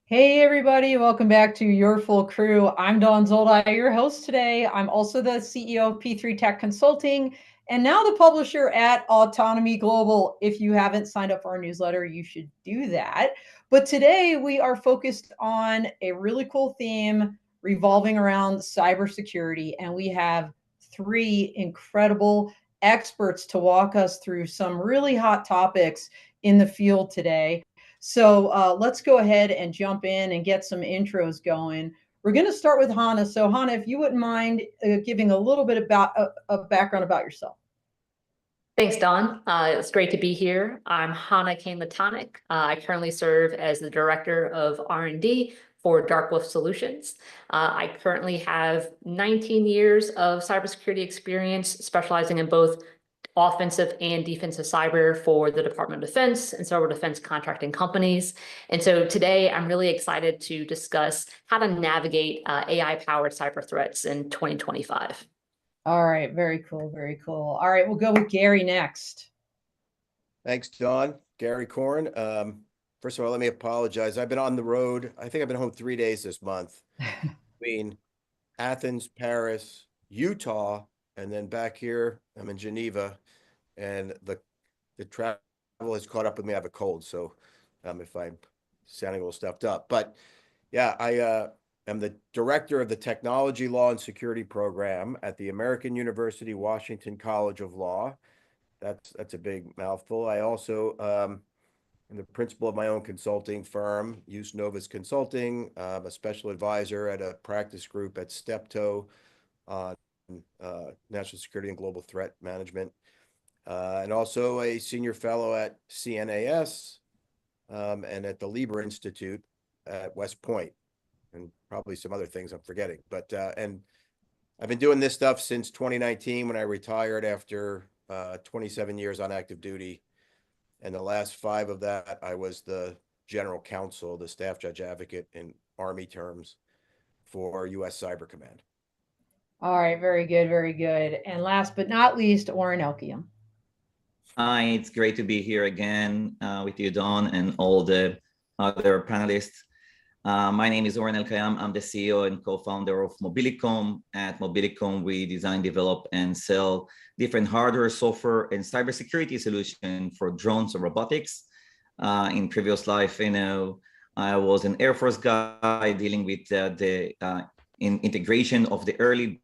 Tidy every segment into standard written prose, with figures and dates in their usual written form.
Hey everybody, welcome back to Your Full Crew. I'm Dawn Zoldi, your host today. I'm also the CEO of P3 Tech Consulting and now the publisher at Autonomy Global. If you haven't signed up for our newsletter, you should do that. But today we are focused on a really cool theme revolving around cybersecurity, and we have three incredible experts to walk us through some really hot topics in the field today. So let's go ahead and jump in and get some intros going. We're going to start with Hahna. So Hahna, if you wouldn't mind giving a little bit about a background about yourself. Thanks, Don. It's great to be here. I'm Hahna Latonick. I currently serve as the Director of R&D for Darkwolf Solutions. I currently have 19 years of cybersecurity experience, specializing in both offensive and defensive cyber for the Department of Defense and several defense contracting companies. And so today I'm really excited to discuss how to navigate AI-powered cyber threats in 2025. All right, very cool, very cool. All right, we'll go with Gary next. Thanks, Don. Gary Corn. First of all, let me apologize. I've been on the road. I think I've been home 3 days this month between Athens, Paris, Utah, and then back here. I'm in Geneva, and the travel has caught up with me. I have a cold, so if I'm sounding a little stuffed up. But yeah, I am the director of the Technology Law and Security Program at the American University Washington College of Law. That's a big mouthful. I also am the principal of my own consulting firm, Use Novus Consulting. I'm a special advisor at a practice group at Steptoe on national security and global threat management, and also a senior fellow at CNAS and at the Lieber Institute at West Point, and probably some other things I'm forgetting. But and I've been doing this stuff since 2019 when I retired after 27 years on active duty. And the last 5 of that, I was the general counsel, the staff judge advocate in Army terms for U.S. Cyber Command. All right, very good, very good. And last but not least, Oren Elkayam. Hi, it's great to be here again with you, Don, and all the other panelists. My name is Oren Elkayam. I'm the CEO and co-founder of Mobilicom. At Mobilicom, we design, develop, and sell different hardware, software, and cybersecurity solutions for drones and robotics. In previous life, I was an Air Force guy dealing with the integration of the early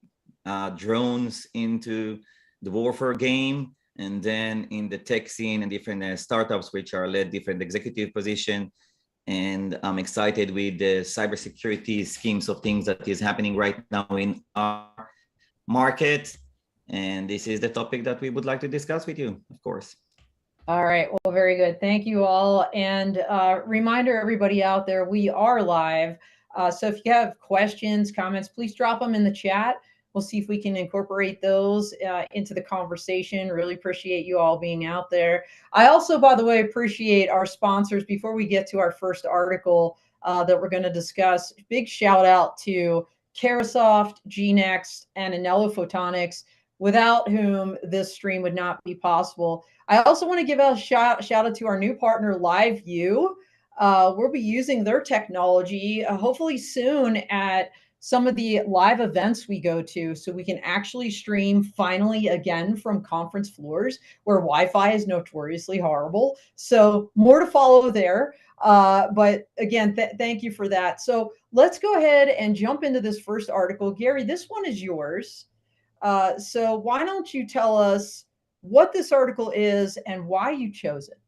drones into the warfare game, and then in the tech scene and different startups, which are led different executive position. And I'm excited with the cybersecurity schemes of things that is happening right now in our market. And this is the topic that we would like to discuss with you, of course. All right, well, very good. Thank you all. And reminder, everybody out there, we are live. So if you have questions, comments, please drop them in the chat. We'll see if we can incorporate those into the conversation. Really appreciate you all being out there. I also, by the way, appreciate our sponsors. Before we get to our first article that we're going to discuss, big shout out to Carasoft, GNext, and Anello Photonics, without whom this stream would not be possible. I also want to give a shout out to our new partner, LiveView. We'll be using their technology hopefully soon at some of the live events we go to, so we can actually stream finally again from conference floors where Wi-Fi is notoriously horrible. So more to follow there. But again, thank you for that. So let's go ahead and jump into this first article. Gary, this one is yours. So why don't you tell us what this article is and why you chose it?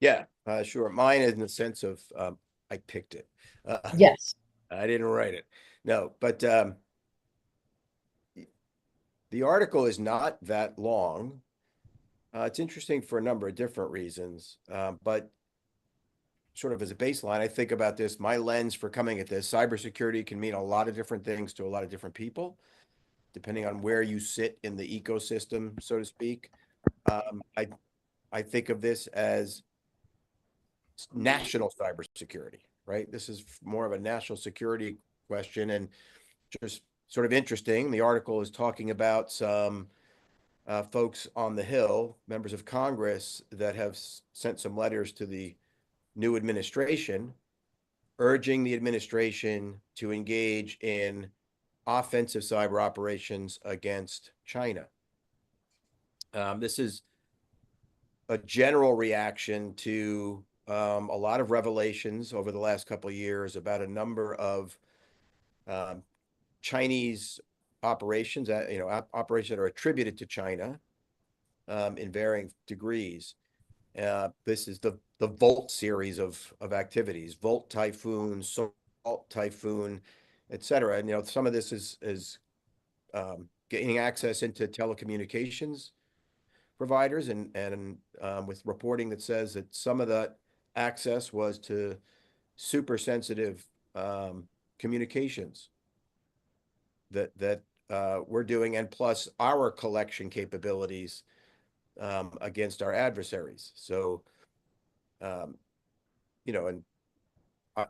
Yeah, sure. Mine in the sense of I picked it. Yes. I didn't write it. No, but the article is not that long. It's interesting for a number of different reasons, but sort of as a baseline, I think about this, my lens for coming at this, cybersecurity can mean a lot of different things to a lot of different people, depending on where you sit in the ecosystem, so to speak. I think of this as national cybersecurity, right? This is more of a national security question, and just sort of interesting. The article is talking about some folks on the Hill, members of Congress, that have sent some letters to the new administration urging the administration to engage in offensive cyber operations against China. This is a general reaction to a lot of revelations over the last couple of years about a number of Chinese operations, operations that are attributed to China in varying degrees. This is the Volt series of activities: Volt Typhoon, Salt Typhoon, etc. And some of this is gaining access into telecommunications providers, and with reporting that says that some of that access was to super sensitive communications that we're doing, and plus our collection capabilities against our adversaries. So, and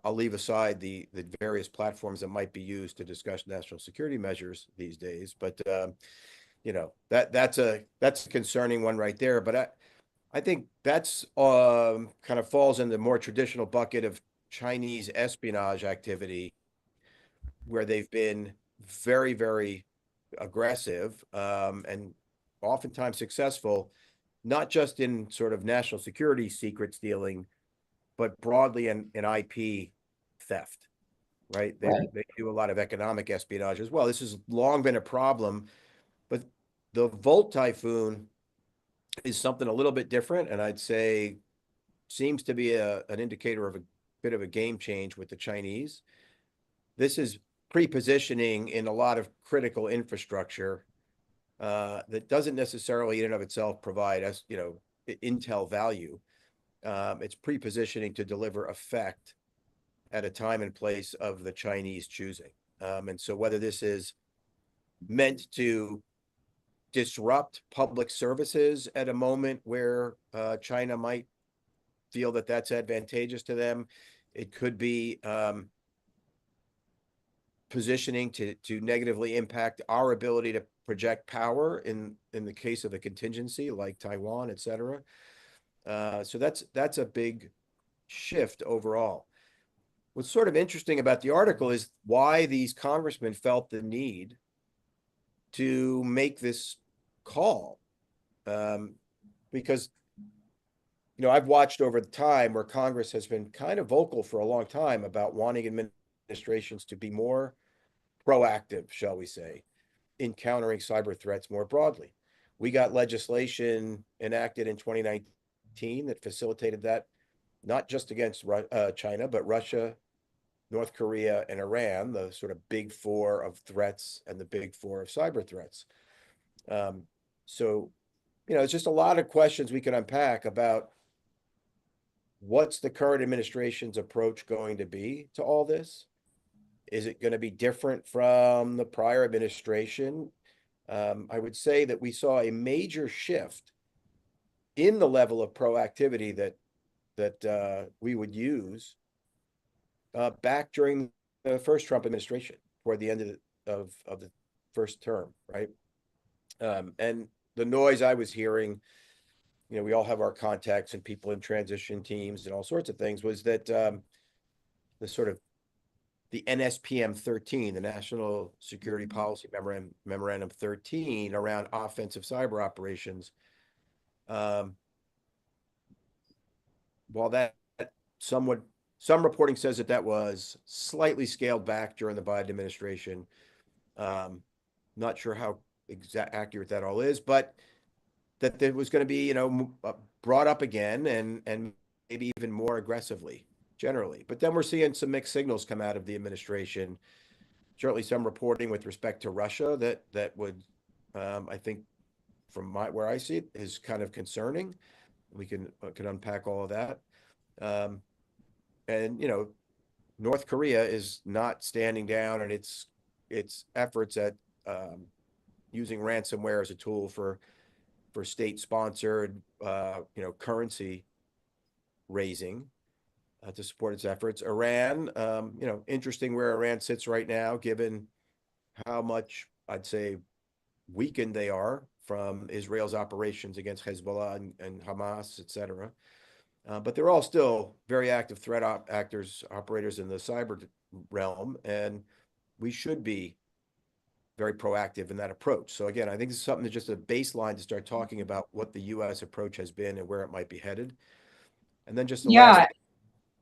I'll leave aside the various platforms that might be used to discuss national security measures these days, but that's a concerning one right there. But I think that's kind of falls in the more traditional bucket of Chinese espionage activity, where they've been very, very aggressive and oftentimes successful, not just in sort of national security secret stealing, but broadly in IP theft, right? They do a lot of economic espionage as well. This has long been a problem, but the Volt Typhoon is something a little bit different, and I'd say seems to be an indicator of a bit of a game change with the Chinese. This is pre-positioning in a lot of critical infrastructure that doesn't necessarily in and of itself provide us, intel value. It's pre-positioning to deliver effect at a time and place of the Chinese choosing. And so whether this is meant to disrupt public services at a moment where China might feel that that's advantageous to them, it could be positioning to negatively impact our ability to project power in the case of a contingency like Taiwan, et cetera. So that's a big shift overall. What's sort of interesting about the article is why these congressmen felt the need to make this call. Because, I've watched over the time where Congress has been kind of vocal for a long time about wanting administrations to be more proactive, shall we say, in countering cyber threats more broadly. We got legislation enacted in 2019 that facilitated that, not just against China, but Russia, North Korea, and Iran, the sort of big four of threats and the big four of cyber threats. So, it's just a lot of questions we can unpack about what's the current administration's approach going to be to all this? Is it going to be different from the prior administration? I would say that we saw a major shift in the level of proactivity that we would use back during the first Trump administration, toward the end of the first term, right? And the noise I was hearing, we all have our contacts and people in transition teams and all sorts of things, was that the sort of the NSPM 13, the National Security Policy Memorandum 13 around offensive cyber operations, while that some reporting says that was slightly scaled back during the Biden administration. Not sure how accurate that all is, but that there was going to be, brought up again and maybe even more aggressively generally. But then we're seeing some mixed signals come out of the administration. Certainly some reporting with respect to Russia that would, I think, from where I see it, is kind of concerning. We can unpack all of that. And North Korea is not standing down, and its efforts at using ransomware as a tool for state-sponsored currency raising to support its efforts. Iran, interesting where Iran sits right now, given how much, I'd say, weakened they are from Israel's operations against Hezbollah and Hamas, et cetera. But they're all still very active threat actors, operators in the cyber realm, and we should be very proactive in that approach. So again, I think this is something that's just a baseline to start talking about what the U.S. approach has been and where it might be headed. And then just the Yeah.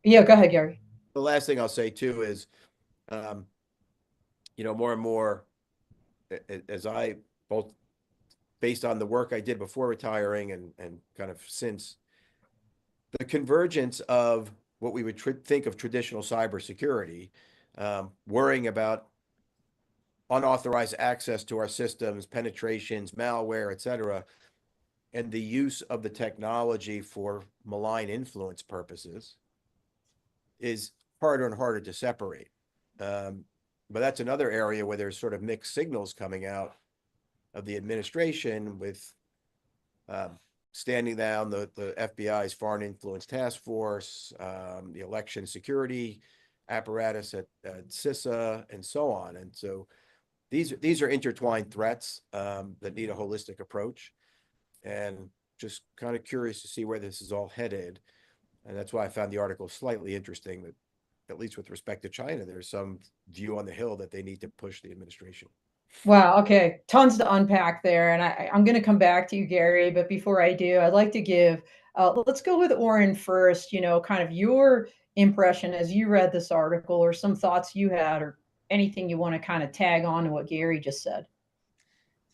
Yeah, go ahead, Gary. the last thing I'll say too is, more and more, as I both based on the work I did before retiring and kind of since, the convergence of what we would think of traditional cybersecurity, worrying about unauthorized access to our systems, penetrations, malware, et cetera, and the use of the technology for malign influence purposes is harder and harder to separate. But that's another area where there's sort of mixed signals coming out of the administration with standing down the FBI's Foreign Influence Task Force, the election security apparatus at CISA, and so on. And so these are intertwined threats that need a holistic approach, and just kind of curious to see where this is all headed. And that's why I found the article slightly interesting, that at least with respect to China, there's some view on the Hill that they need to push the administration. Wow. Okay. Tons to unpack there. And I'm going to come back to you, Gary. But before I do, I'd like to give, let's go with Oren first, kind of your impression as you read this article, or some thoughts you had, or anything you want to kind of tag on to what Gary just said.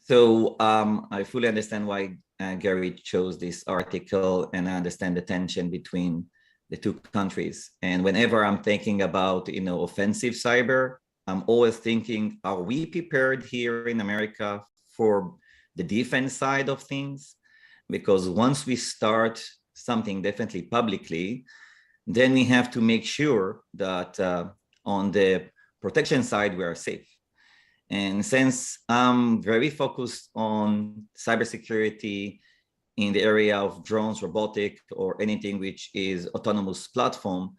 So I fully understand why Gary chose this article, and I understand the tension between the two countries. And whenever I'm thinking about, offensive cyber, I'm always thinking, are we prepared here in America for the defense side of things? Because once we start something definitely publicly, then we have to make sure that on the protection side, we are safe. And since I'm very focused on cybersecurity in the area of drones, robotic, or anything which is autonomous platform,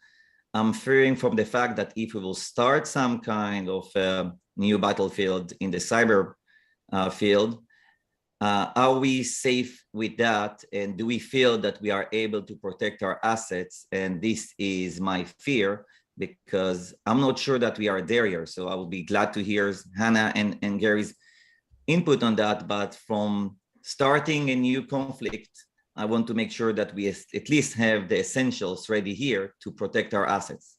I'm fearing from the fact that if we will start some kind of new battlefield in the cyber field, are we safe with that? And do we feel that we are able to protect our assets? And this is my fear, because I'm not sure that we are there yet. So I will be glad to hear Hahna and Gary's input on that. But from starting a new conflict, I want to make sure that we at least have the essentials ready here to protect our assets.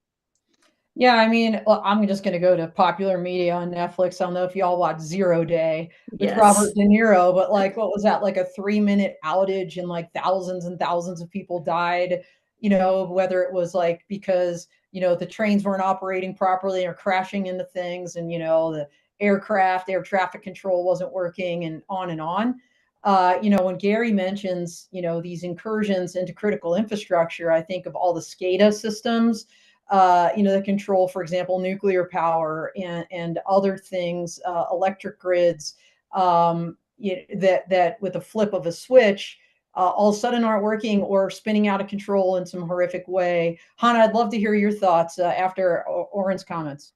Yeah, I mean, well, I'm just going to go to popular media on Netflix. I don't know if y'all watch Zero Day with Robert De Niro, but what was that? Like a 3-minute outage, and thousands and thousands of people died, whether it was because, the trains weren't operating properly or crashing into things, and, the air traffic control wasn't working, and on and on. When Gary mentions, these incursions into critical infrastructure, I think of all the SCADA systems, the control, for example, nuclear power and other things, electric grids, that with a flip of a switch, all of a sudden aren't working or spinning out of control in some horrific way. Hahna, I'd love to hear your thoughts after Oren's comments.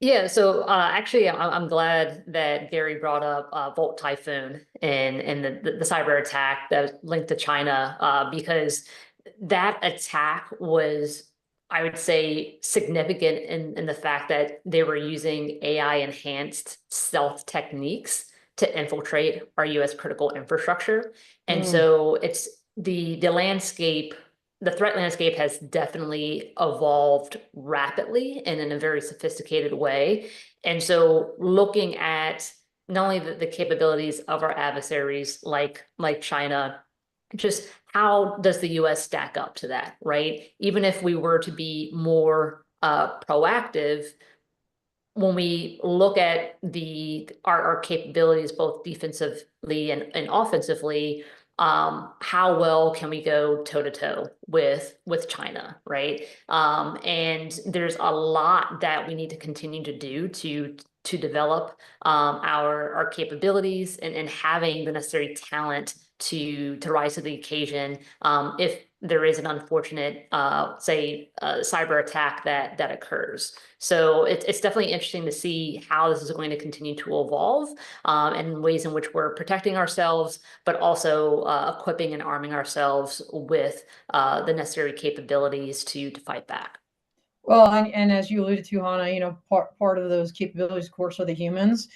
Yeah, so actually, I'm glad that Gary brought up Volt Typhoon and the cyber attack that was linked to China, because that attack was, I would say, significant in the fact that they were using AI-enhanced stealth techniques to infiltrate our U.S. critical infrastructure. And so it's the landscape. The threat landscape has definitely evolved rapidly and in a very sophisticated way. And so looking at not only the capabilities of our adversaries like China, just how does the US stack up to that, right? Even if we were to be more proactive, when we look at our capabilities, both defensively and offensively, how well can we go toe to toe with China, right? And there's a lot that we need to continue to do to develop our capabilities and having the necessary talent to rise to the occasion. If there is an unfortunate, cyber attack that occurs. So it's definitely interesting to see how this is going to continue to evolve, and ways in which we're protecting ourselves, but also equipping and arming ourselves with the necessary capabilities to fight back. Well, and as you alluded to, Hannah, part of those capabilities, of course, are the humans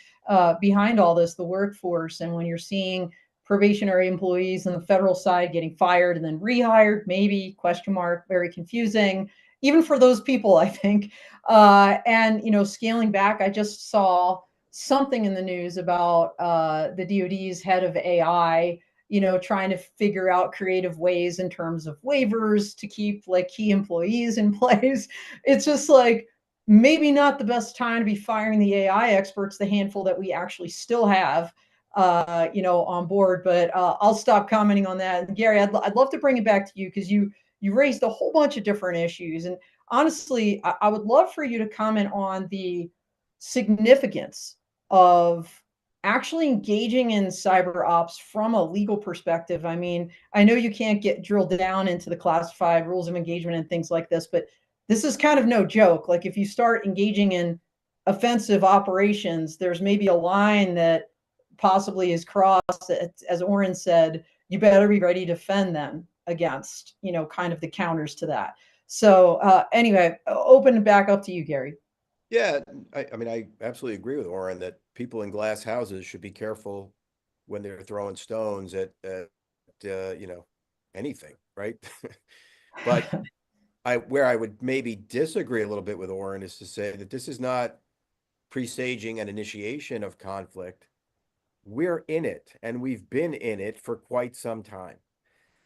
behind all this, the workforce. And when you're seeing probationary employees on the federal side getting fired and then rehired, maybe question mark, very confusing, even for those people, I think. And scaling back, I just saw something in the news about the DoD's head of AI trying to figure out creative ways in terms of waivers to keep like key employees in place. It's just like maybe not the best time to be firing the AI experts, the handful that we actually still have, on board. But I'll stop commenting on that. And Gary, I'd love to bring it back to you because you raised a whole bunch of different issues. And honestly, I would love for you to comment on the significance of actually engaging in cyber ops from a legal perspective. I mean, I know you can't get drilled down into the classified rules of engagement and things like this, but this is kind of no joke. Like if you start engaging in offensive operations, there's maybe a line that possibly is crossed. As Oren said, you better be ready to defend them against, kind of the counters to that. So anyway, open it back up to you, Gary. Yeah, I mean, I absolutely agree with Oren that people in glass houses should be careful when they're throwing stones at anything, right? But where I would maybe disagree a little bit with Oren is to say that this is not presaging an initiation of conflict. We're in it, and we've been in it for quite some time,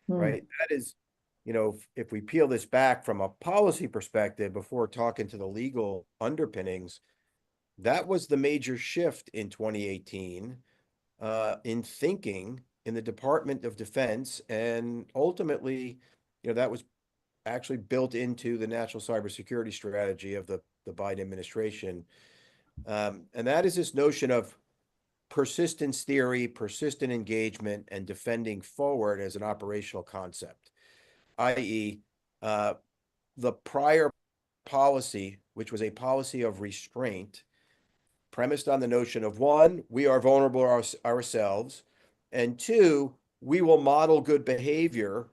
right? That is, if we peel this back from a policy perspective before talking to the legal underpinnings, that was the major shift in 2018 in thinking in the Department of Defense. And ultimately, that was actually built into the national cybersecurity strategy of the Biden administration. And that is this notion of persistence theory, persistent engagement, and defending forward as an operational concept, i.e., the prior policy, which was a policy of restraint, premised on the notion of one, we are vulnerable ourselves, and two, we will model good behavior,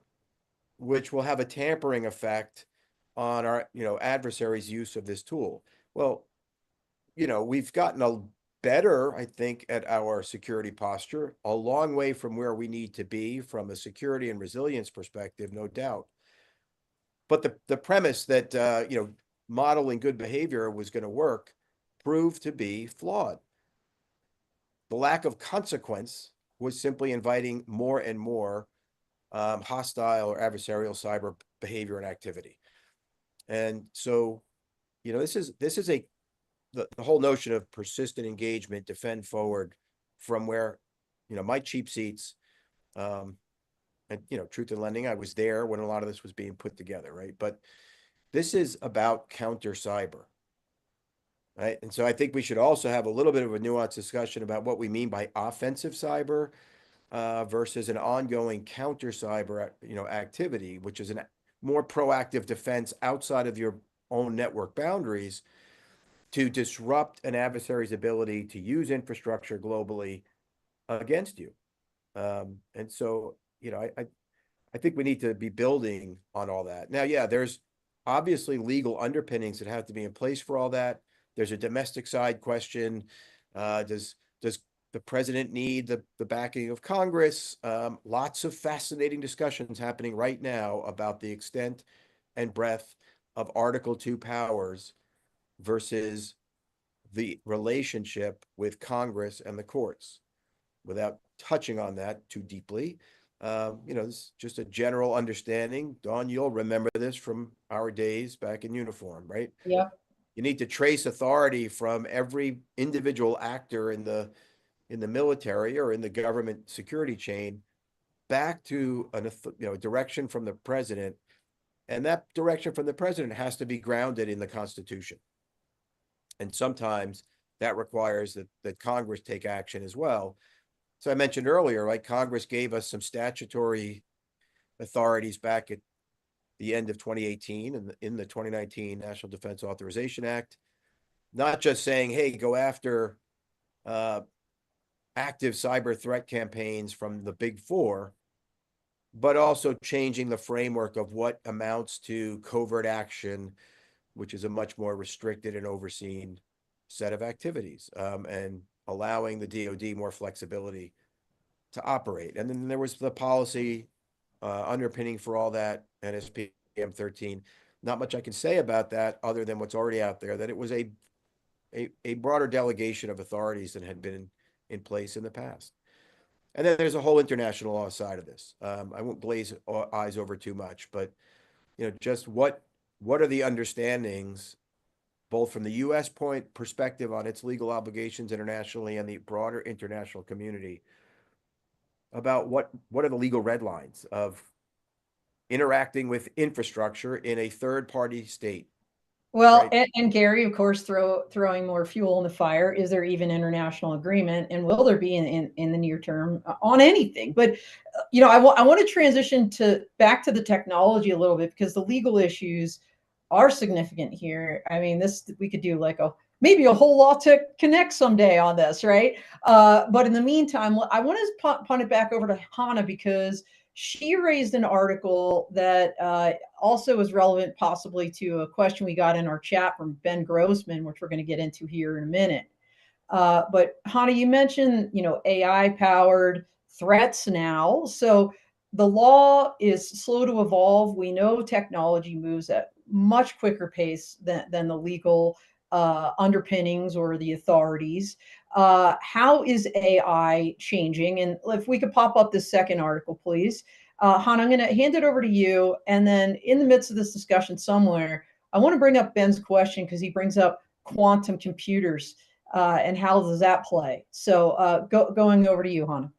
which will have a tampering effect on our adversaries' use of this tool. Well, we've gotten a better, I think, at our security posture, a long way from where we need to be from a security and resilience perspective, no doubt. But the premise that modeling good behavior was going to work proved to be flawed. The lack of consequence was simply inviting more and more hostile or adversarial cyber behavior and activity. And so, this is the whole notion of persistent engagement, defend forward from where, my cheap seats, and, truth in lending, I was there when a lot of this was being put together, right? But this is about counter cyber, right? And so I think we should also have a little bit of a nuanced discussion about what we mean by offensive cyber versus an ongoing counter cyber, activity, which is a more proactive defense outside of your own network boundaries to disrupt an adversary's ability to use infrastructure globally against you. And so, I think we need to be building on all that. Now, yeah, there's obviously legal underpinnings that have to be in place for all that. There's a domestic side question. Does the president need the backing of Congress? Lots of fascinating discussions happening right now about the extent and breadth of Article 2 powers versus the relationship with Congress and the courts. Without touching on that too deeply, it's just a general understanding. Dawn, you'll remember this from our days back in uniform, right? Yeah. You need to trace authority from every individual actor in the military or in the government security chain back to a direction from the president, and that direction from the president has to be grounded in the Constitution. And sometimes that requires that Congress take action as well. So I mentioned earlier, right? Congress gave us some statutory authorities back at the end of 2018 and in the 2019 National Defense Authorization Act, not just saying, hey, go after active cyber threat campaigns from the big four, but also changing the framework of what amounts to covert action, which is a much more restricted and overseen set of activities, and allowing the DoD more flexibility to operate. And then there was the policy underpinning for all that, NSPM 13. Not much I can say about that other than what's already out there, that it was a broader delegation of authorities than had been in place in the past. And then there's a whole international law side of this. I won't glaze eyes over too much, but just what are the understandings, both from the U.S. perspective on its legal obligations internationally and the broader international community, about what are the legal red lines of interacting with infrastructure in a third-party state. Well, right? and Gary, of course, throwing more fuel in the fire. Is there even international agreement, and will there be in the near term on anything? But I want to transition back to the technology a little bit, because the legal issues are significant here. I mean, we could do like maybe a whole law to connect someday on this, right? But in the meantime, I want to punt it back over to Hahna, because she raised an article that also is relevant possibly to a question we got in our chat from Ben Grossman, which we're going to get into here in a minute. But Hahna, you mentioned, AI powered threats now. So the law is slow to evolve. We know technology moves at much quicker pace than the legal underpinnings or the authorities. How is AI changing? And if we could pop up this second article, please. Hahna, I'm going to hand it over to you. And then in the midst of this discussion somewhere, I want to bring up Ben's question, because he brings up quantum computers and how does that play? So going over to you, Hahna.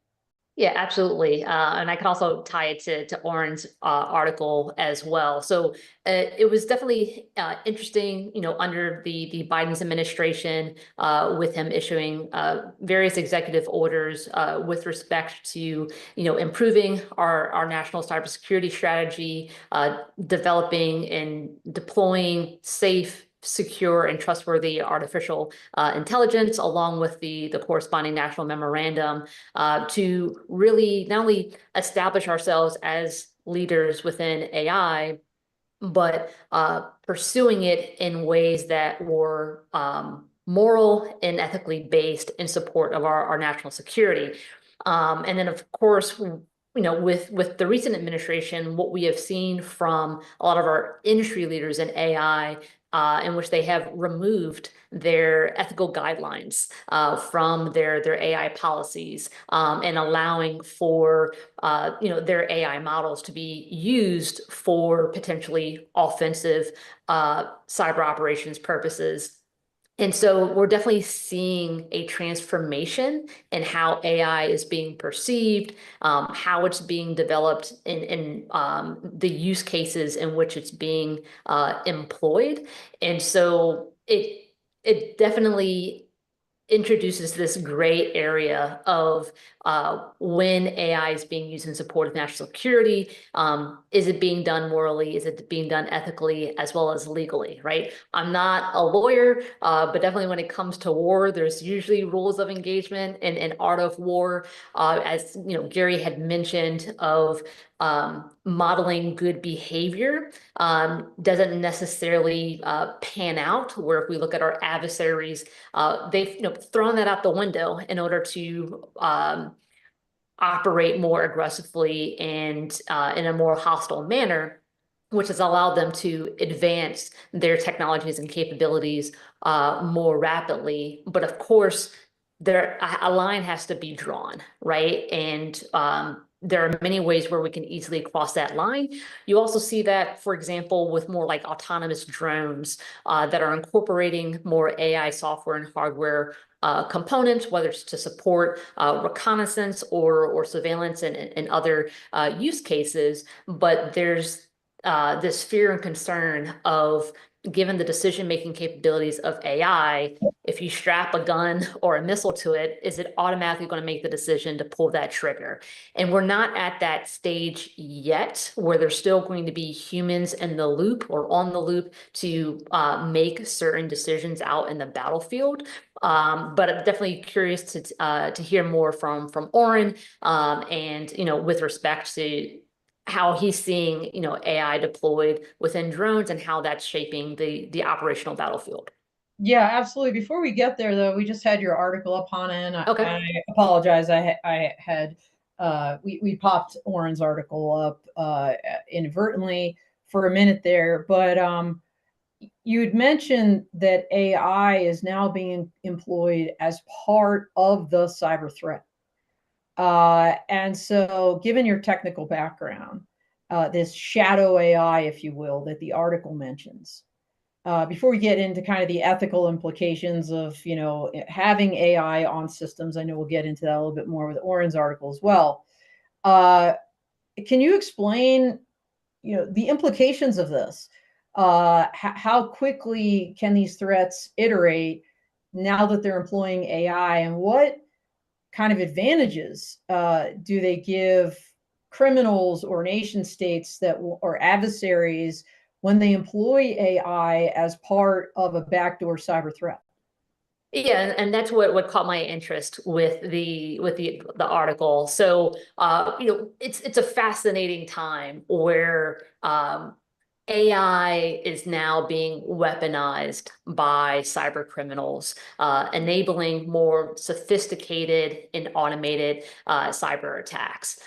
Yeah, absolutely. And I can also tie it to Oren's article as well. So it was definitely interesting, under the Biden's administration, with him issuing various executive orders with respect to, improving our national cybersecurity strategy, developing and deploying safe, secure, and trustworthy artificial intelligence, along with the corresponding national memorandum, to really not only establish ourselves as leaders within AI, but pursuing it in ways that were moral and ethically based in support of our national security. And then, of course, with the recent administration, what we have seen from a lot of our industry leaders in AI, in which they have removed their ethical guidelines from their AI policies, and allowing for their AI models to be used for potentially offensive cyber operations purposes. And so we're definitely seeing a transformation in how AI is being perceived, how it's being developed, in the use cases in which it's being employed. And so it definitely introduces this gray area of when AI is being used in support of national security. Is it being done morally? Is it being done ethically as well as legally, right? I'm not a lawyer, but definitely when it comes to war, there's usually rules of engagement and art of war, as Gary had mentioned, of modeling good behavior doesn't necessarily pan out, where if we look at our adversaries, they've thrown that out the window in order to operate more aggressively and in a more hostile manner, which has allowed them to advance their technologies and capabilities more rapidly. But of course, a line has to be drawn, right? And there are many ways where we can easily cross that line. You also see that, for example, with more like autonomous drones that are incorporating more AI software and hardware components, whether it's to support reconnaissance or surveillance and other use cases. But there's this fear and concern of, given the decision-making capabilities of AI, if you strap a gun or a missile to it, is it automatically going to make the decision to pull that trigger? And we're not at that stage yet, where there's still going to be humans in the loop or on the loop to make certain decisions out in the battlefield. But I'm definitely curious to hear more from Oren, and with respect to how he's seeing, AI deployed within drones and how that's shaping the operational battlefield. Yeah, absolutely. Before we get there, though, we just had your article up, Hahna, and Okay. I apologize. I had we popped Oren's article up inadvertently for a minute there, but you had mentioned that AI is now being employed as part of the cyber threat. And so, given your technical background, this shadow AI, if you will, that the article mentions, before we get into kind of the ethical implications of having AI on systems, I know we'll get into that a little bit more with Oren's article as well. Can you explain, the implications of this? How quickly can these threats iterate now that they're employing AI, and what kind of advantages do they give criminals or nation states or adversaries when they employ AI as part of a backdoor cyber threat? Yeah, and that's what caught my interest with the article. So it's a fascinating time where AI is now being weaponized by cyber criminals, enabling more sophisticated and automated cyber attacks,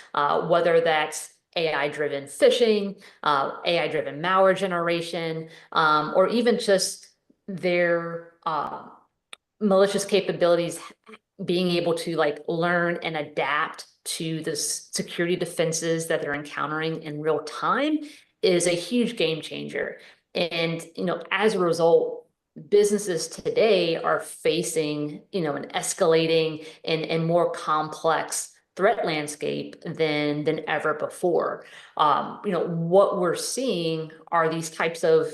whether that's AI-driven phishing, AI-driven malware generation, or even just their malicious capabilities being able to learn and adapt to the security defenses that they're encountering in real time is a huge game changer. And, as a result, businesses today are facing, an escalating and more complex threat landscape than ever before. What we're seeing are these types of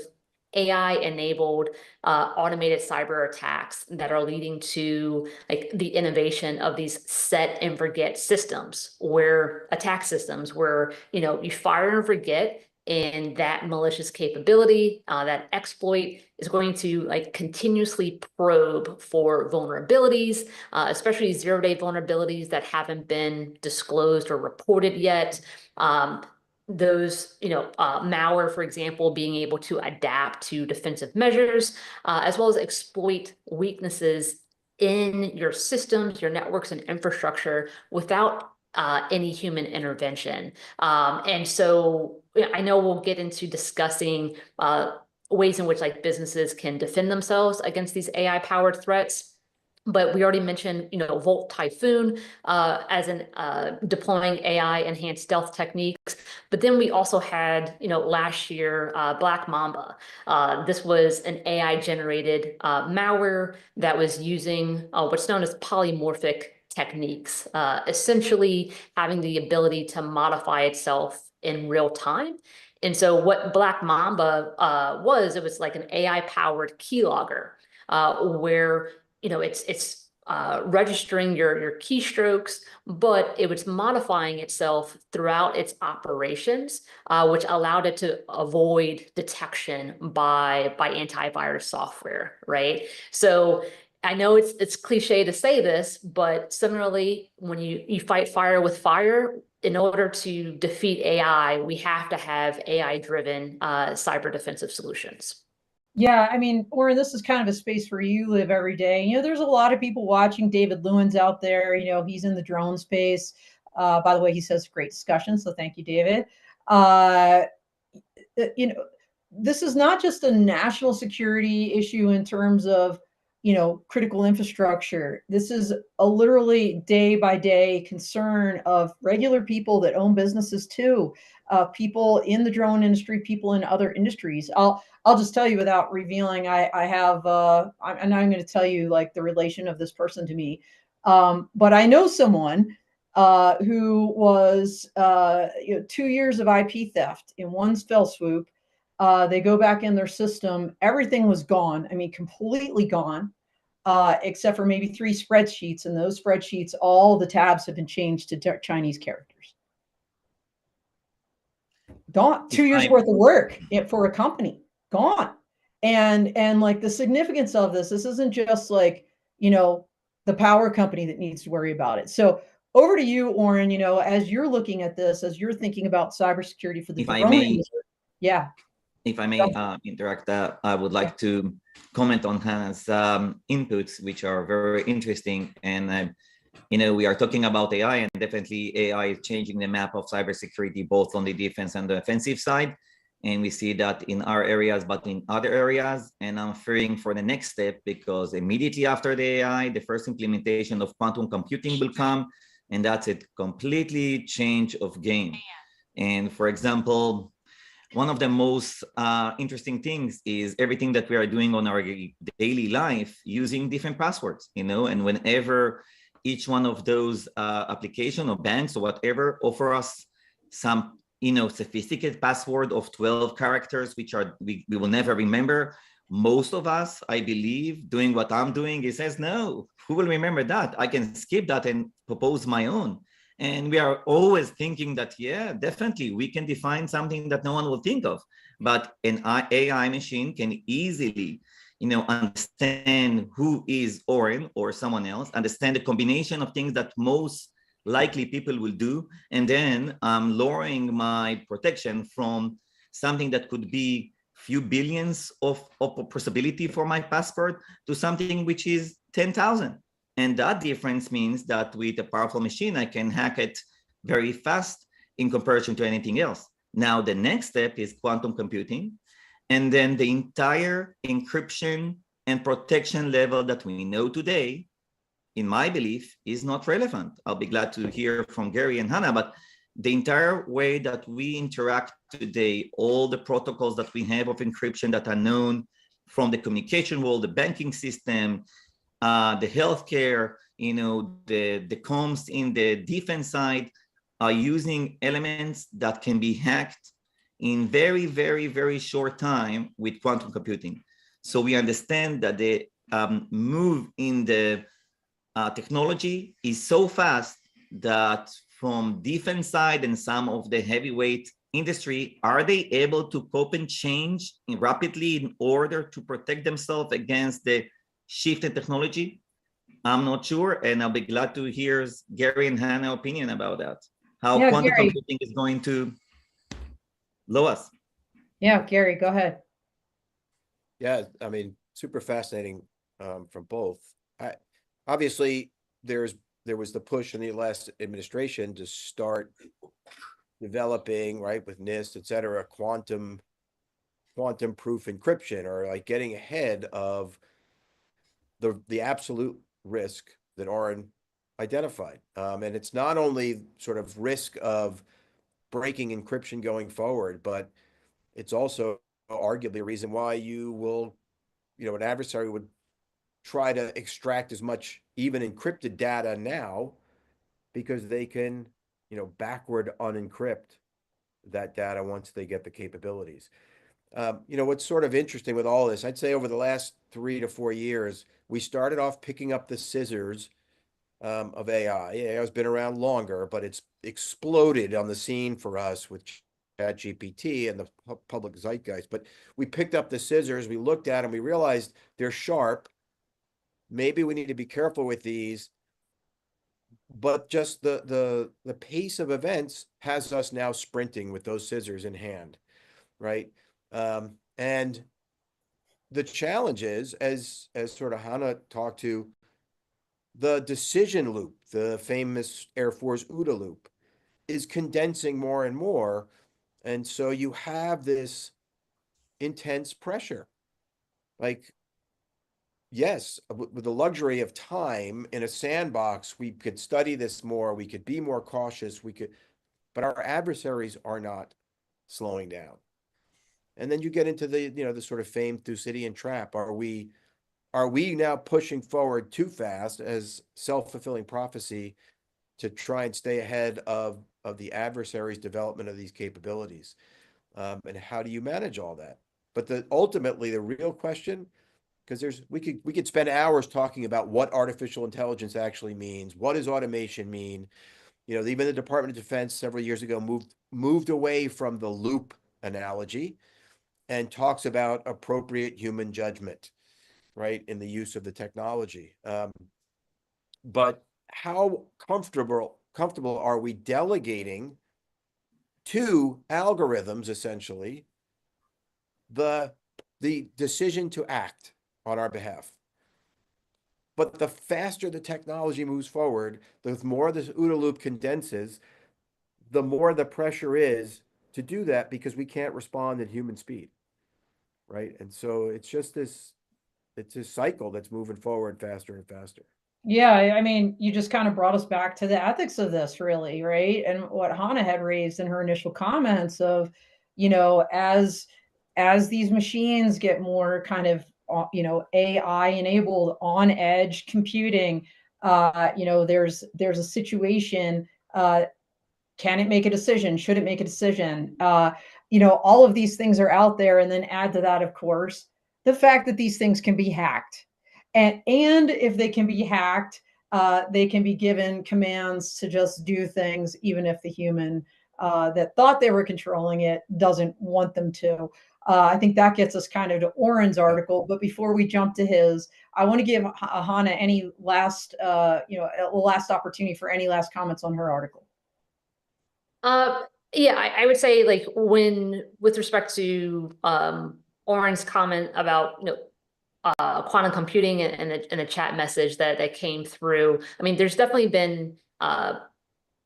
AI-enabled automated cyber attacks that are leading to the innovation of these set and forget systems, where attack systems where you fire and forget, and that malicious capability, that exploit is going to continuously probe for vulnerabilities, especially zero-day vulnerabilities that haven't been disclosed or reported yet. Those, malware, for example, being able to adapt to defensive measures, as well as exploit weaknesses in your systems, your networks, and infrastructure without any human intervention. And so I know we'll get into discussing ways in which businesses can defend themselves against these AI-powered threats. But we already mentioned, Volt Typhoon as an deploying AI-enhanced stealth techniques. But then we also had, last year, Black Mamba. This was an AI-generated malware that was using what's known as polymorphic techniques, essentially having the ability to modify itself in real time. And so what Black Mamba it was like an AI-powered keylogger, where it's registering your keystrokes, but it was modifying itself throughout its operations, which allowed it to avoid detection by antivirus software, right? So I know it's cliche to say this, but similarly, when you fight fire with fire, in order to defeat AI, we have to have AI-driven cyber defensive solutions. Yeah, I mean, Oren, this is kind of a space where you live every day. There's a lot of people watching. David Lewin's out there. He's in the drone space. By the way, he says great discussion, so thank you, David. This is not just a national security issue in terms of critical infrastructure. This is a literally day by day concern of regular people that own businesses too, people in the drone industry, people in other industries. I'll just tell you without revealing. I have I'm not going to tell you the relation of this person to me, but I know someone who was 2 years of IP theft in one fell swoop. They go back in their system. Everything was gone. I mean, completely gone, except for maybe 3 spreadsheets. And those spreadsheets, all the tabs have been changed to Chinese characters. Gone. 2 years worth of work for a company. Gone. And like the significance of this isn't just like, the power company that needs to worry about it. So over to you, Oren, as you're looking at this, as you're thinking about cybersecurity for the drone industry. Yeah. If I may interact, I would like to comment on Hannah's inputs, which are very interesting. And, we are talking about AI, and definitely AI is changing the map of cybersecurity, both on the defense and the offensive side. And we see that in our areas, but in other areas. And I'm fearing for the next step, because immediately after the AI, the first implementation of quantum computing will come, and that's a completely change of game. And for example, one of the most interesting things is everything that we are doing on our daily life using different passwords, and whenever each one of those application or banks or whatever offer us some sophisticated password of 12 characters, which we will never remember. Most of us, I believe, doing what I'm doing, it says, no, who will remember that? I can skip that and propose my own. And we are always thinking that, yeah, definitely, we can define something that no one will think of. But an AI machine can easily, understand who is Oren or someone else, understand the combination of things that most likely people will do, and then I'm lowering my protection from something that could be few billions of possibility for my passport to something which is 10,000. And that difference means that with a powerful machine, I can hack it very fast in comparison to anything else. Now, the next step is quantum computing. And then the entire encryption and protection level that we know today, in my belief, is not relevant. I'll be glad to hear from Gary and Hannah, but the entire way that we interact today, all the protocols that we have of encryption that are known from the communication world, the banking system, the healthcare, the comms in the defense side are using elements that can be hacked in very, very, very short time with quantum computing. So we understand that the move in the technology is so fast that from defense side and some of the heavyweight industry, are they able to cope and change rapidly in order to protect themselves against the shift in technology? I'm not sure, and I'll be glad to hear Gary and Hannah's opinion about that. How quantum computing is going to lower us. Yeah, Gary, go ahead. Yeah, I mean, super fascinating from both. Obviously, there was the push in the last administration to start developing, right, with NIST, et cetera, quantum proof encryption, or like getting ahead of the absolute risk that Oren identified. And it's not only sort of risk of breaking encryption going forward, but it's also arguably a reason why you will, an adversary would try to extract as much even encrypted data now, because they can, backward unencrypt that data once they get the capabilities. What's sort of interesting with all this, I'd say over the last 3 to 4 years, we started off picking up the scissors of AI. AI has been around longer, but it's exploded on the scene for us with ChatGPT and the public zeitgeist. But we picked up the scissors, we looked at them, we realized they're sharp. Maybe we need to be careful with these. But just the pace of events has us now sprinting with those scissors in hand, right? And the challenge is, as sort of Hannah talked to, the decision loop, the famous Air Force OODA loop, is condensing more and more. And so you have this intense pressure. Like, yes, with the luxury of time in a sandbox, we could study this more, we could be more cautious, but our adversaries are not slowing down. And then you get into the sort of famed Thucydidean trap. Are we now pushing forward too fast, as self-fulfilling prophecy to try and stay ahead of the adversary's development of these capabilities. And how do you manage all that? But ultimately the real question, because we could spend hours talking about what artificial intelligence actually means. What does automation mean? You know, even the Department of Defense several years ago moved away from the loop analogy and talks about appropriate human judgment, right, in the use of the technology. But how comfortable are we delegating to algorithms, essentially, the decision to act on our behalf? But the faster the technology moves forward, the more this OODA loop condenses, the more the pressure is to do that, because we can't respond at human speed, right? And so it's just this cycle that's moving forward faster and faster. Yeah, I mean, you just kind of brought us back to the ethics of this, really, right? And what Hahna had raised in her initial comments of, you know, as these machines get more kind of, you know, AI enabled on edge computing, you know, there's a situation, can it make a decision? Should it make a decision? You know, all of these things are out there, and then add to that, of course, the fact that these things can be hacked. And if they can be hacked, they can be given commands to just do things, even if the human that thought they were controlling it doesn't want them to. I think that gets us kind of to Oren's article. But before we jump to his, I want to give Hahna any last, you know, a last opportunity for any last comments on her article. Yeah, I would say, like, with respect to Oren's comment about, you know, quantum computing and the chat message that came through. I mean, there's definitely been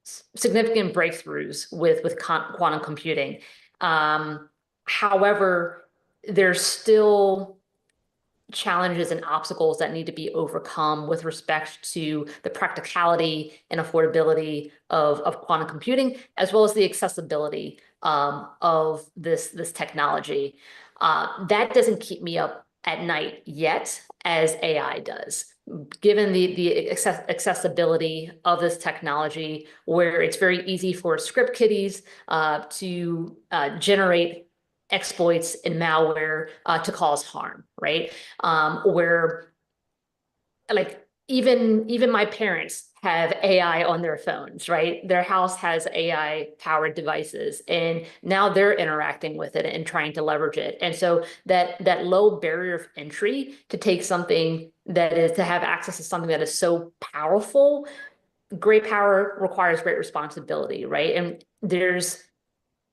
significant breakthroughs with quantum computing. However, there's still challenges and obstacles that need to be overcome with respect to the practicality and affordability of quantum computing, as well as the accessibility of this technology. That doesn't keep me up at night yet, as AI does. Given the accessibility of this technology, where it's very easy for script kiddies to generate exploits and malware to cause harm, right? Where, like, even my parents have AI on their phones, right? Their house has AI powered devices, and now they're interacting with it and trying to leverage it. And so that low barrier of entry to take something that is, to have access to something that is so powerful, great power requires great responsibility, right? And there's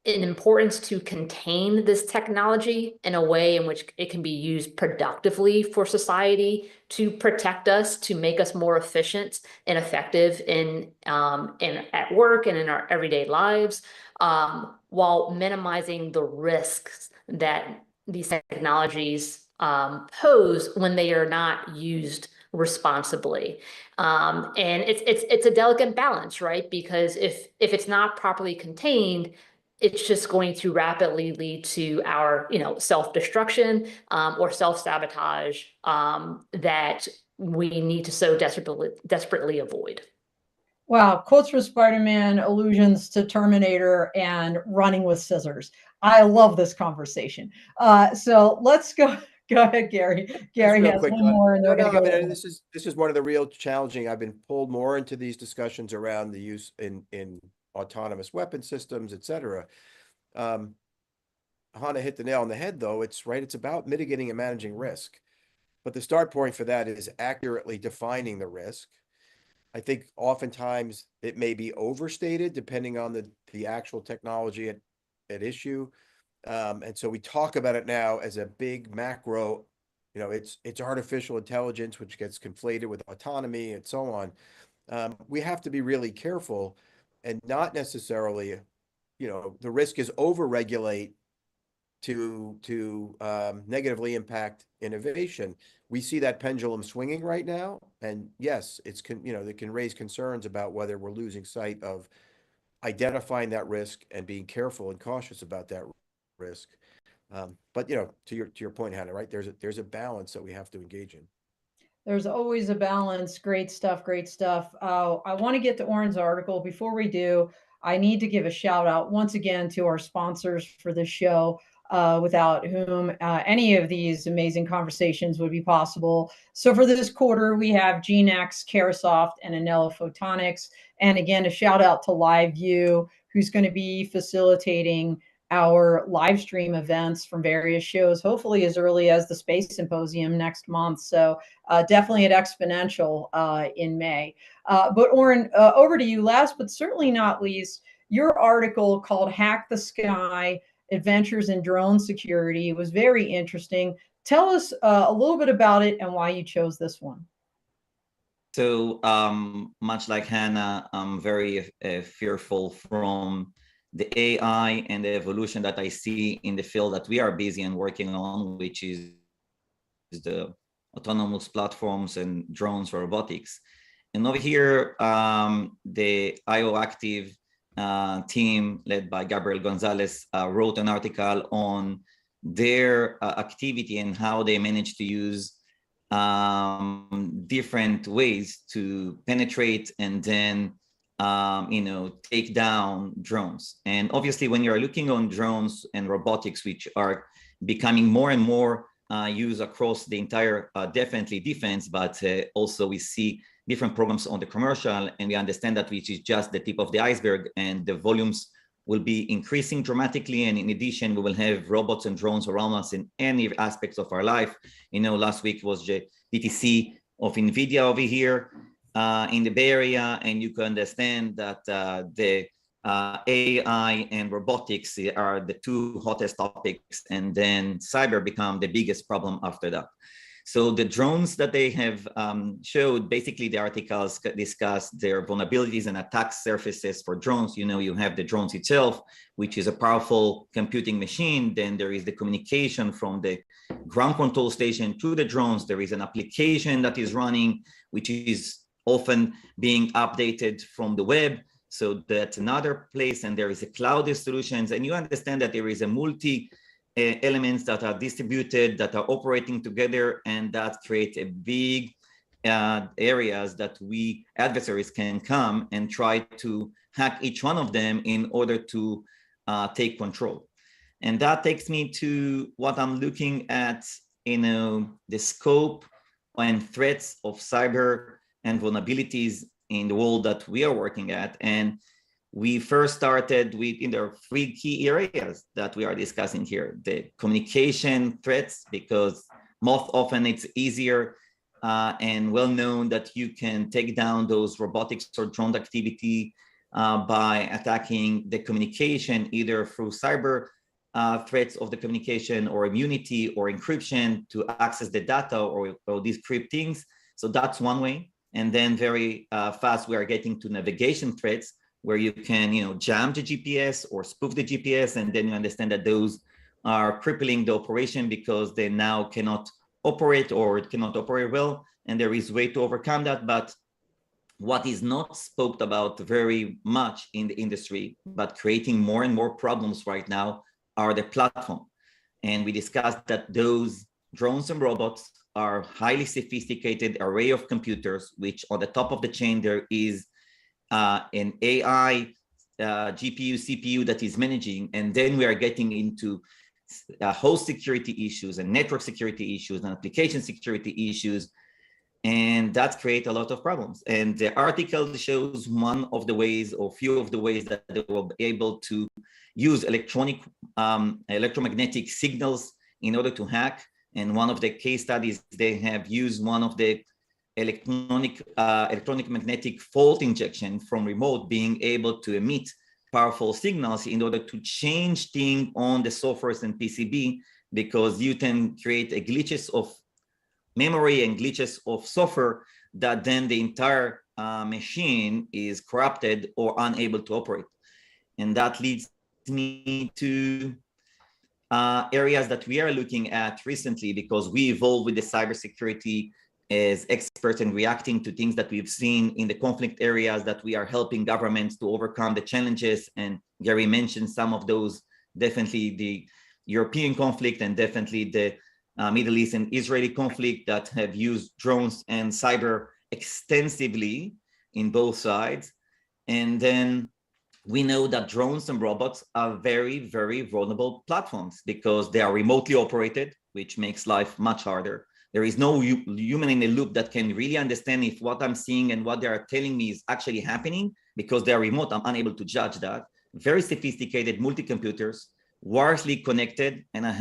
an importance to contain this technology in a way in which it can be used productively for society, to protect us, to make us more efficient and effective in at work and in our everyday lives, while minimizing the risks that these technologies pose when they are not used responsibly. And it's a delicate balance, right? Because if it's not properly contained, it's just going to rapidly lead to our, you know, self-destruction or self-sabotage that we need to so desperately avoid. Wow, quotes from Spider-Man, allusions to Terminator, and running with scissors. I love this conversation. So let's go. Go ahead, Gary. Gary has one more, and no, they're going to go. I mean, this is one of the real challenging. I've been pulled more into these discussions around the use in autonomous weapon systems, et cetera. Hahna hit the nail on the head, though. It's right. It's about mitigating and managing risk. But the start point for that is accurately defining the risk. I think oftentimes it may be overstated depending on the actual technology at issue. And so we talk about it now as a big macro, you know, it's artificial intelligence, which gets conflated with autonomy and so on. We have to be really careful and not necessarily, you know, the risk is overregulate to negatively impact innovation. We see that pendulum swinging right now, and yes, you know, it can raise concerns about whether we're losing sight of identifying that risk and being careful and cautious about that risk. But you know, to your point, Hannah, right? There's a balance that we have to engage in. There's always a balance. Great stuff. Great stuff. I want to get to Oren's article. Before we do, I need to give a shout out once again to our sponsors for this show, without whom any of these amazing conversations would be possible. So for this quarter, we have GeneX, Caresoft, and Anello Photonics. And again, a shout out to LiveView, who's going to be facilitating our live stream events from various shows, hopefully as early as the Space Symposium next month. So definitely at Exponential in May. But Oren, over to you. Last but certainly not least, your article called Hack the Sky, Adventures in Drone Security was very interesting. Tell us a little bit about it and why you chose this one. So much like Hannah, I'm very fearful from the AI and the evolution that I see in the field that we are busy and working on, which is the autonomous platforms and drones for robotics. And over here, the IO Active team led by Gabriel Gonzalez wrote an article on their activity and how they managed to use different ways to penetrate and then take down drones. And obviously, when you're looking on drones and robotics, which are becoming more and more used across the entire, definitely defense, but also we see different programs on the commercial, and we understand that which is just the tip of the iceberg, and the volumes will be increasing dramatically. And in addition, we will have robots and drones around us in any aspects of our life. Last week was the DTC of NVIDIA over here in the Bay Area, and you can understand that the AI and robotics are the two hottest topics, and then cyber become the biggest problem after that. So the drones that they have showed, basically the articles discuss their vulnerabilities and attack surfaces for drones. You have the drones itself, which is a powerful computing machine. Then there is the communication from the ground control station to the drones. There is an application that is running, which is often being updated from the web. So that's another place. And there is a cloud solutions. And you understand that there is a multi elements that are distributed, that are operating together, and that create a big areas that we adversaries can come and try to hack each one of them in order to take control. And that takes me to what I'm looking at, the scope and threats of cyber and vulnerabilities in the world that we are working at. And we first started with there are three key areas that we are discussing here. The communication threats, because most often it's easier and well known that you can take down those robotics or drone activity by attacking the communication, either through cyber threats of the communication or immunity or encryption to access the data or decrypt things. So that's one way. And then very fast, we are getting to navigation threats, where you can, jam the GPS or spoof the GPS, and then you understand that those are crippling the operation because they now cannot operate or it cannot operate well, and there is a way to overcome that. But what is not spoke about very much in the industry, but creating more and more problems right now, are the platform. And we discussed that those drones and robots are highly sophisticated array of computers, which on the top of the chain there is an AI GPU, CPU that is managing, and then we are getting into host security issues and network security issues and application security issues, and that creates a lot of problems. And the article shows one of the ways, or few of the ways, that they will be able to use electromagnetic signals in order to hack. And one of the case studies, they have used one of the electronic magnetic fault injection from remote, being able to emit powerful signals in order to change things on the software and PCB, because you can create glitches of memory and glitches of software that then the entire machine is corrupted or unable to operate. And that leads me to areas that we are looking at recently, because we evolve with the cybersecurity as experts and reacting to things that we've seen in the conflict areas, that we are helping governments to overcome the challenges. And Gary mentioned some of those, definitely the European conflict and definitely the Middle East and Israeli conflict that have used drones and cyber extensively in both sides. And then we know that drones and robots are very, very vulnerable platforms because they are remotely operated, which makes life much harder. There is no human in the loop that can really understand if what I'm seeing and what they are telling me is actually happening because they are remote. I'm unable to judge that. Very sophisticated multi-computers, wirelessly connected. And I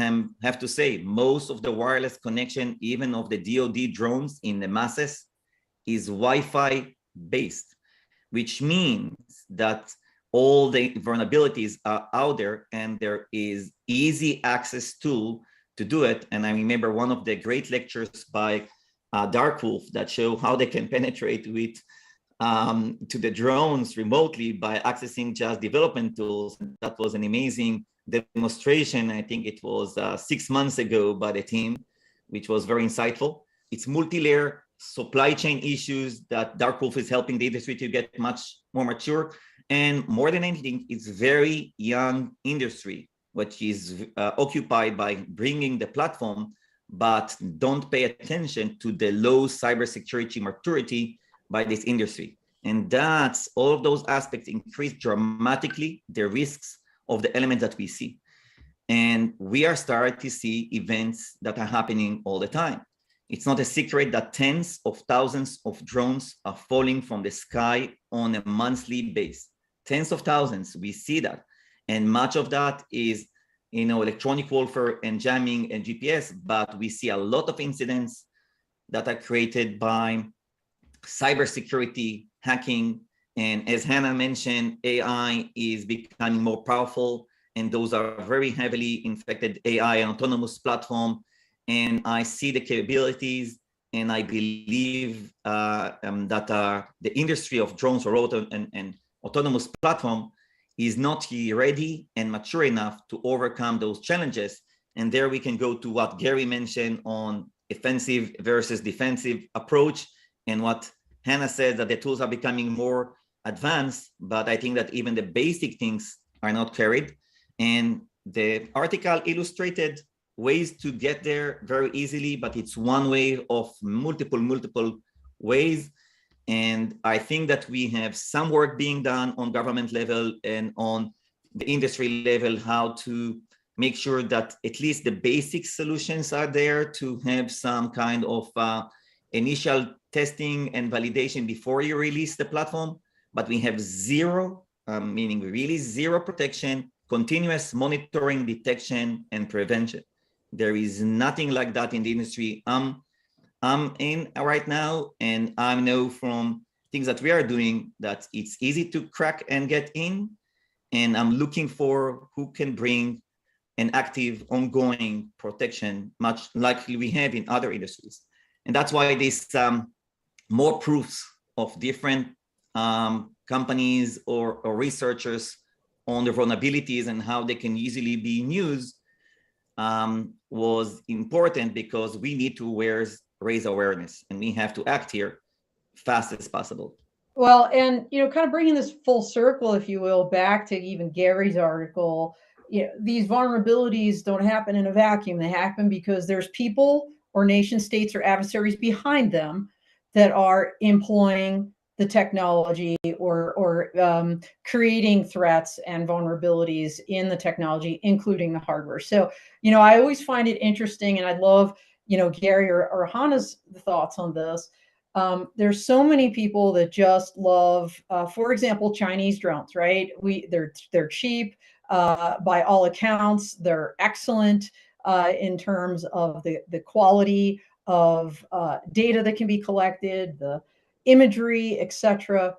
have to say, most of the wireless connection, even of the DoD drones in the masses, is Wi-Fi based, which means that all the vulnerabilities are out there and there is easy access to do it. And I remember one of the great lectures by Darkwolf that show how they can penetrate with to the drones remotely by accessing just development tools. That was an amazing demonstration. I think it was 6 months ago by the team, which was very insightful. It's multi-layer supply chain issues that Darkwolf is helping the industry to get much more mature. And more than anything, it's very young industry, which is occupied by bringing the platform, but don't pay attention to the low cybersecurity maturity by this industry. And that's all of those aspects increase dramatically the risks of the elements that we see. And we are starting to see events that are happening all the time. It's not a secret that tens of thousands of drones are falling from the sky on a monthly basis. Tens of thousands, we see that. And much of that is, electronic warfare and jamming and GPS, but we see a lot of incidents that are created by cybersecurity, hacking, and as Hahna mentioned, AI is becoming more powerful, and those are very heavily infected AI and autonomous platform. And I see the capabilities, and I believe that the industry of drones or and autonomous platform is not ready and mature enough to overcome those challenges. And there we can go to what Gary mentioned on offensive versus defensive approach, and what Hahna said, that the tools are becoming more advanced, but I think that even the basic things are not carried. And the article illustrated ways to get there very easily, but it's one way of multiple ways. And I think that we have some work being done on government level and on the industry level, how to make sure that at least the basic solutions are there to have some kind of initial testing and validation before you release the platform. But we have zero, meaning really zero protection, continuous monitoring, detection, and prevention. There is nothing like that in the industry I'm in right now, and I know from things that we are doing that it's easy to crack and get in, and I'm looking for who can bring an active, ongoing protection, much like we have in other industries. And that's why this more proofs of different companies or researchers on the vulnerabilities and how they can easily be used was important, because we need to raise awareness, and we have to act here fast as possible. Well, and kind of bringing this full circle, if you will, back to even Gary's article, these vulnerabilities don't happen in a vacuum. They happen because there's people or nation states or adversaries behind them that are employing the technology or creating threats and vulnerabilities in the technology, including the hardware. So, I always find it interesting, and I'd love, Gary or Hahna's thoughts on this. There's so many people that just love, for example, Chinese drones, right? They're cheap, by all accounts. They're excellent in terms of the quality of data that can be collected, the imagery, etc.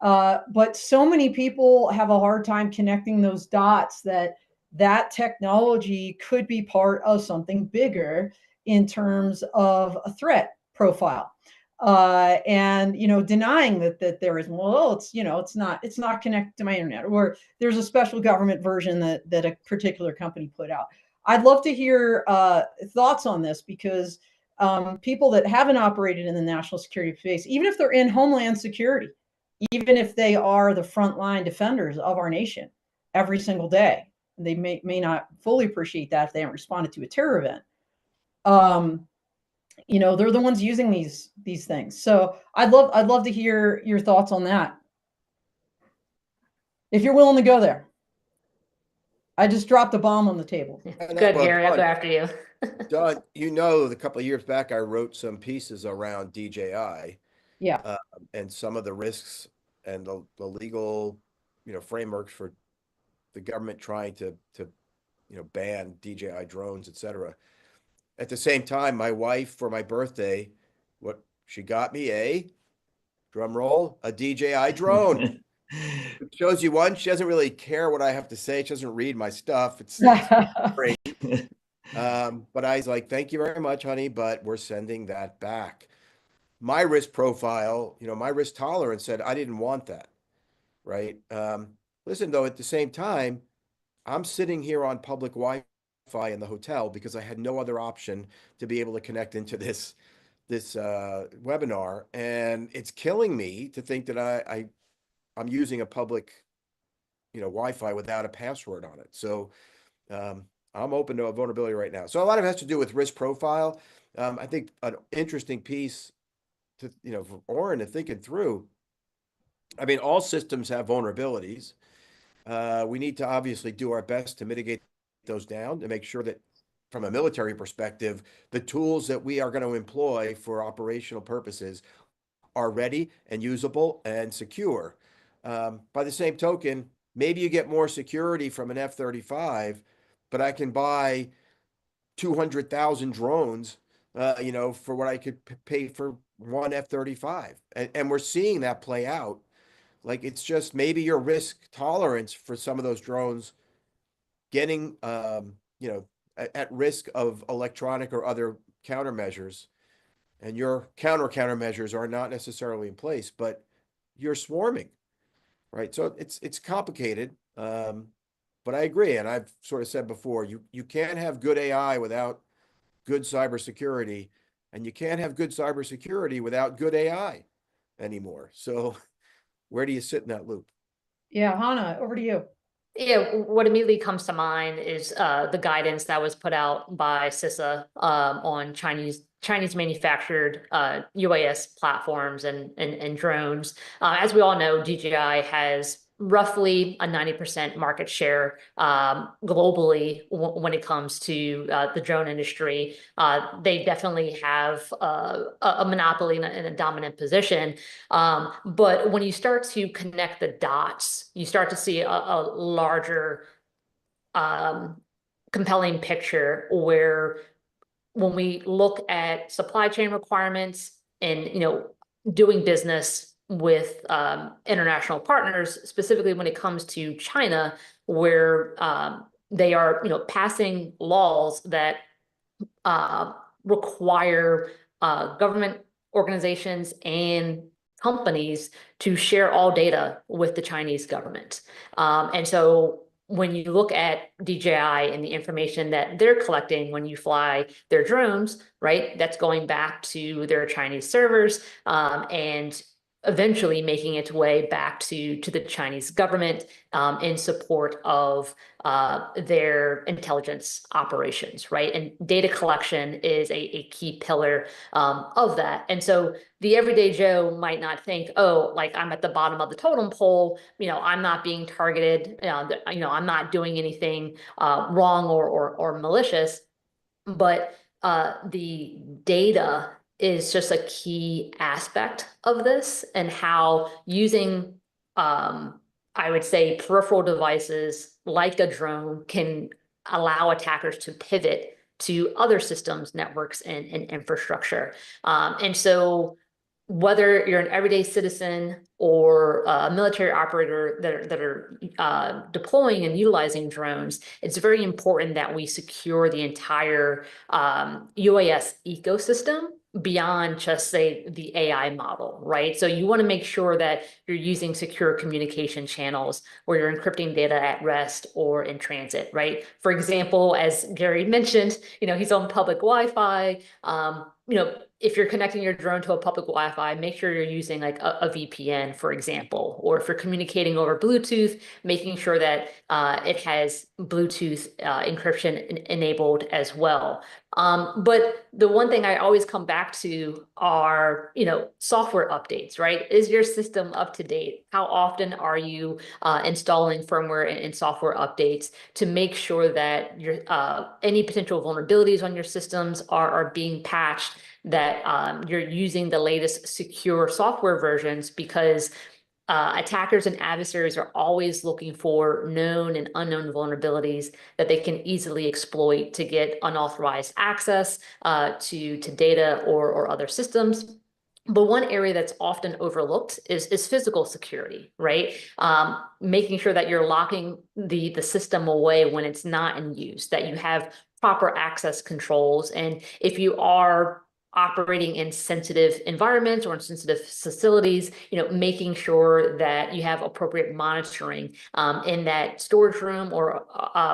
But so many people have a hard time connecting those dots that technology could be part of something bigger in terms of a threat profile. And denying that there is, it's not connected to my internet, or there's a special government version that a particular company put out. I'd love to hear thoughts on this, because people that haven't operated in the national security space, even if they're in Homeland Security, even if they are the frontline defenders of our nation every single day, they may not fully appreciate that if they haven't responded to a terror event. You know, they're the ones using these things. So I'd love to hear your thoughts on that, if you're willing to go there. I just dropped a bomb on the table. Good, Well, Gary, I'll go after you. Don, you know, a couple of years back, I wrote some pieces around DJI Yeah. and some of the risks and the legal, you know, frameworks for the government trying to you know, ban DJI drones, et cetera. At the same time, my wife, for my birthday, what she got me drum roll, a DJI drone. It shows you, one, she doesn't really care what I have to say. She doesn't read my stuff. It's great. But I was like, thank you very much, honey, but we're sending that back. My risk profile, you know, my risk tolerance said I didn't want that, right? Listen, though, at the same time, I'm sitting here on public Wi-Fi in the hotel because I had no other option to be able to connect into this webinar, and it's killing me to think that I'm using a public, you know, Wi-Fi without a password on it. So I'm open to a vulnerability right now. So a lot of it has to do with risk profile. I think an interesting piece to, you know, for Oren and thinking through. I mean, all systems have vulnerabilities. We need to obviously do our best to mitigate those down, to make sure that from a military perspective, the tools that we are going to employ for operational purposes are ready and usable and secure. By the same token, maybe you get more security from an F-35, but I can buy 200,000 drones, you know, for what I could pay for one F-35. And we're seeing that play out. Like, it's just maybe your risk tolerance for some of those drones getting, you know, at risk of electronic or other countermeasures, and your countermeasures are not necessarily in place, but you're swarming, right? So it's complicated. But I agree, and I've sort of said before, you can't have good AI without good cybersecurity, and you can't have good cybersecurity without good AI anymore. So where do you sit in that loop? Yeah, Hannah, over to you. Yeah, what immediately comes to mind is the guidance that was put out by CISA on Chinese manufactured UAS platforms and drones. As we all know, DJI has roughly a 90% market share globally when it comes to the drone industry. They definitely have a monopoly and a dominant position. But when you start to connect the dots, you start to see a larger compelling picture where when we look at supply chain requirements and, you know, doing business with international partners, specifically when it comes to China, where they are, you know, passing laws that require government organizations and companies to share all data with the Chinese government. And so when you look at DJI and the information that they're collecting when you fly their drones, right, that's going back to their Chinese servers and eventually making its way back to the Chinese government in support of their intelligence operations, right? And data collection is a key pillar of that. And so the everyday Joe might not think, oh, like I'm at the bottom of the totem pole, you know, I'm not being targeted, you know, I'm not doing anything wrong or malicious, but the data is just a key aspect of this, and how using, I would say, peripheral devices like a drone can allow attackers to pivot to other systems, networks, and infrastructure. And so whether you're an everyday citizen or a military operator that are deploying and utilizing drones, it's very important that we secure the entire UAS ecosystem beyond just, say, the AI model, right? So you want to make sure that you're using secure communication channels where you're encrypting data at rest or in transit, right? For example, as Gary mentioned, you know, he's on public Wi-Fi. if you're connecting your drone to a public Wi-Fi, make sure you're using like a VPN, for example, or if you're communicating over Bluetooth, making sure that it has Bluetooth encryption enabled as well. But the one thing I always come back to are, software updates, right? Is your system up to date? How often are you installing firmware and software updates to make sure that your any potential vulnerabilities on your systems are being patched, that you're using the latest secure software versions, because attackers and adversaries are always looking for known and unknown vulnerabilities that they can easily exploit to get unauthorized access to data or other systems. But one area that's often overlooked is physical security, right? Making sure that you're locking the system away when it's not in use, that you have proper access controls. And if you are operating in sensitive environments or in sensitive facilities, making sure that you have appropriate monitoring in that storage room or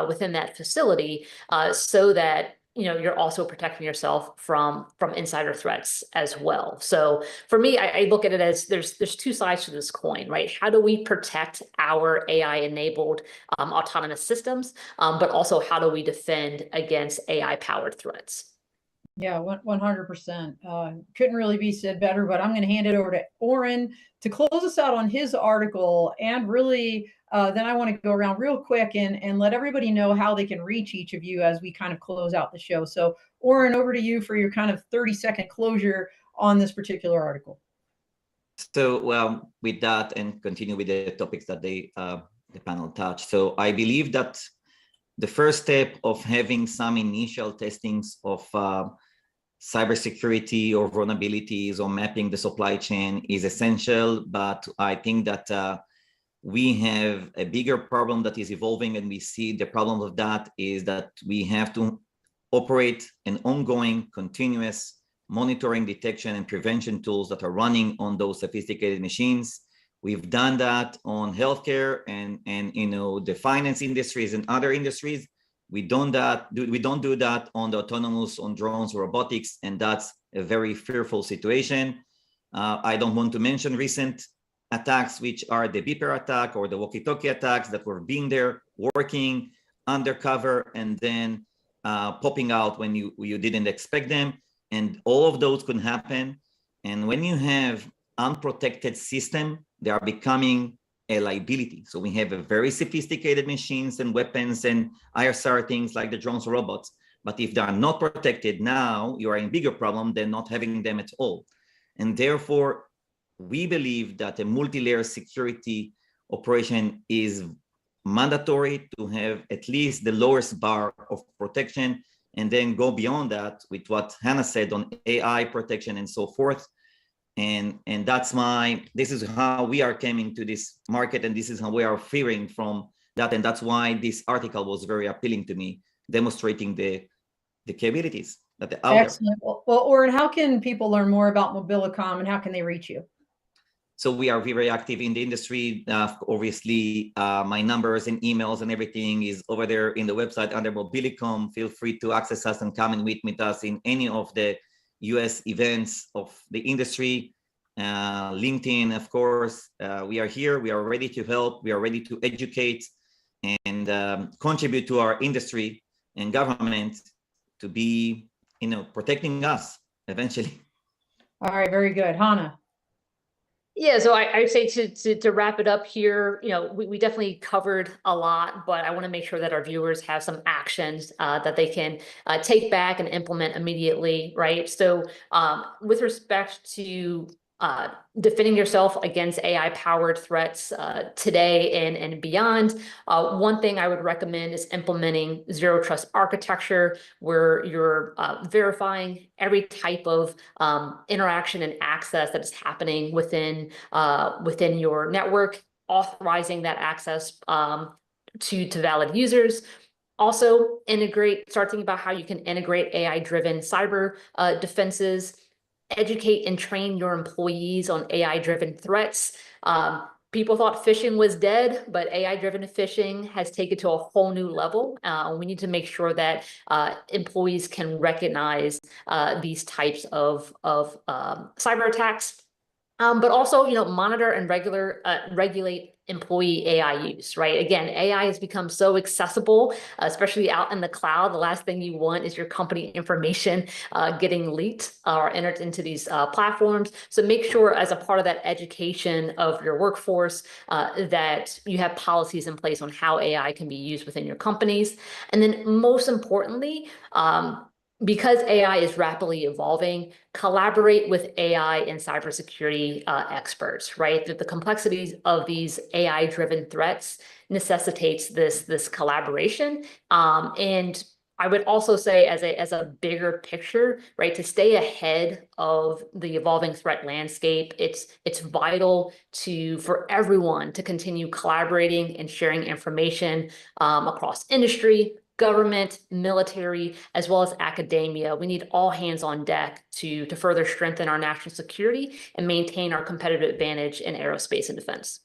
within that facility, so that you're also protecting yourself from insider threats as well. So for me, I look at it as there's two sides to this coin, right? How do we protect our AI-enabled autonomous systems, but also how do we defend against AI-powered threats? Yeah, 100%. Couldn't really be said better, but I'm going to hand it over to Oren to close us out on his article. And really, then I want to go around real quick and let everybody know how they can reach each of you as we kind of close out the show. So Oren, over to you for your kind of 30-second closure on this particular article. So, well, with that, and continue with the topics that the panel touched. So I believe that the first step of having some initial testings of cybersecurity or vulnerabilities or mapping the supply chain is essential. But I think that we have a bigger problem that is evolving, and we see the problem of that is that we have to operate an ongoing, continuous monitoring, detection, and prevention tools that are running on those sophisticated machines. We've done that on healthcare and the finance industries and other industries. We don't do that on the autonomous, on drones or robotics, and that's a very fearful situation. I don't want to mention recent attacks, which are the beeper attack or the walkie-talkie attacks that were being there, working undercover, and then popping out when you didn't expect them. And all of those could happen. And when you have unprotected system, they are becoming a liability. So we have a very sophisticated machines and weapons and ISR things like the drones or robots. But if they are not protected now, you are in a bigger problem than not having them at all. And therefore, we believe that a multi-layer security operation is mandatory to have at least the lowest bar of protection, and then go beyond that with what Hahna said on AI protection and so forth. And this is how we are coming to this market, and this is how we are fearing from that. And that's why this article was very appealing to me, demonstrating the capabilities that are out there. Excellent. Well, Oren, how can people learn more about Mobilicom and how can they reach you? So we are very active in the industry. Obviously, my numbers and emails and everything is over there in the website under Mobilicom. Feel free to access us and come and meet with us in any of the US events of the industry. LinkedIn, of course, we are here. We are ready to help. We are ready to educate and contribute to our industry and government to be, protecting us eventually. All right, very good. Hahna. Yeah, so I say to wrap it up here, we definitely covered a lot, but I want to make sure that our viewers have some actions that they can take back and implement immediately, right? So with respect to defending yourself against AI-powered threats today and beyond, one thing I would recommend is implementing zero trust architecture, where you're verifying every type of interaction and access that is happening within your network, authorizing that access to valid users. Also, start thinking about how you can integrate AI-driven cyber defenses. Educate and train your employees on AI-driven threats. People thought phishing was dead, but AI-driven phishing has taken to a whole new level. We need to make sure that employees can recognize these types of cyber attacks, but also, monitor and regulate employee AI use, right? Again, AI has become so accessible, especially out in the cloud. The last thing you want is your company information getting leaked or entered into these platforms. So make sure, as a part of that education of your workforce, that you have policies in place on how AI can be used within your companies. And then most importantly, because AI is rapidly evolving, collaborate with AI and cybersecurity experts, right? That the complexities of these AI-driven threats necessitates this collaboration. And I would also say, as a bigger picture, right, to stay ahead of the evolving threat landscape, it's vital for everyone to continue collaborating and sharing information across industry, government, military, as well as academia. We need all hands on deck to further strengthen our national security and maintain our competitive advantage in aerospace and defense.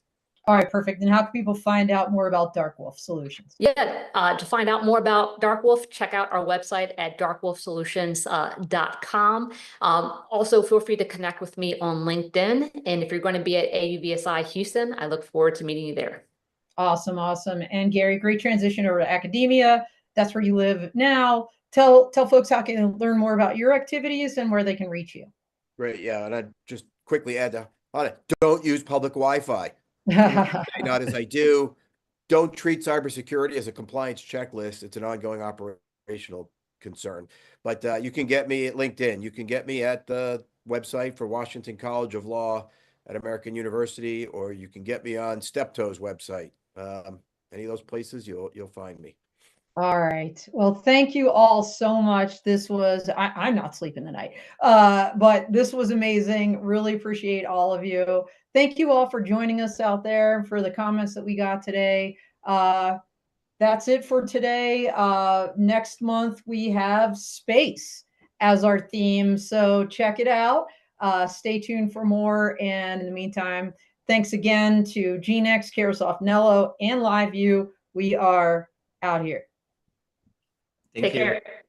All right, perfect. And how can people find out more about Dark Wolf Solutions? Yeah, to find out more about Dark Wolf, check out our website at darkwolfsolutions.com. Also, feel free to connect with me on LinkedIn. And if you're going to be at AUVSI Houston, I look forward to meeting you there. Awesome, awesome. And Gary, great transition over to academia. That's where you live now. Tell folks how can learn more about your activities and where they can reach you. Great. Yeah. And I'd just quickly add don't use public Wi-Fi. Not as I do. Don't treat cybersecurity as a compliance checklist. It's an ongoing operational concern. But you can get me at LinkedIn. You can get me at the website for Washington College of Law at American University, or you can get me on Steptoe's website. Any of those places, you'll find me. All right. Well, thank you all so much. This was, I'm not sleeping tonight, but this was amazing. Really appreciate all of you. Thank you all for joining us out there, for the comments that we got today. That's it for today. Next month, we have space as our theme. So check it out. Stay tuned for more. And in the meantime, thanks again to GeneX, Carosoft, Nello, and LiveView. We are out here. Thank you. Take care.